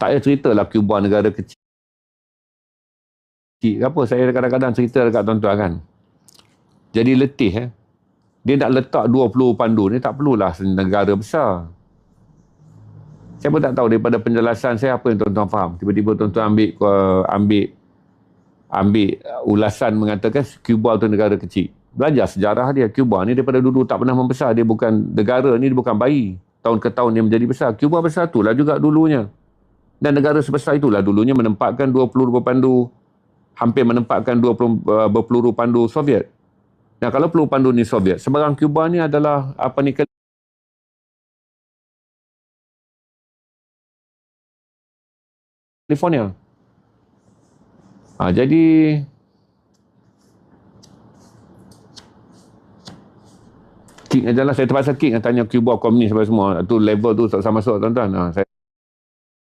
Tak payah ceritalah Cuba negara kecil ke apa. Saya kadang-kadang cerita dekat tuan-tuan kan. Jadi letih Dia nak letak 20 pandu ni tak perlulah negara besar. Saya pun tak tahu daripada penjelasan saya apa yang tuan-tuan faham. Tiba-tiba tuan-tuan ambil ulasan mengatakan Cuba tu negara kecil. Belajar sejarah dia. Cuba ni daripada dulu tak pernah membesar. Dia bukan negara ni, dia bukan bayi. Tahun ke tahun dia menjadi besar. Cuba besar tu lah juga dulunya. Dan negara sebesar itulah dulunya menempatkan 20 berpandu, hampir menempatkan 20 berpeluru pandu Soviet. Nah, kalau peluru pandu ni Soviet, sebarang Cuba ni adalah apa ni, California. Jadi kick aja lah. Saya terpaksa kick tanya Cuba komunis apa semua. Tu level tu tak sama masuk tuan-tuan. Saya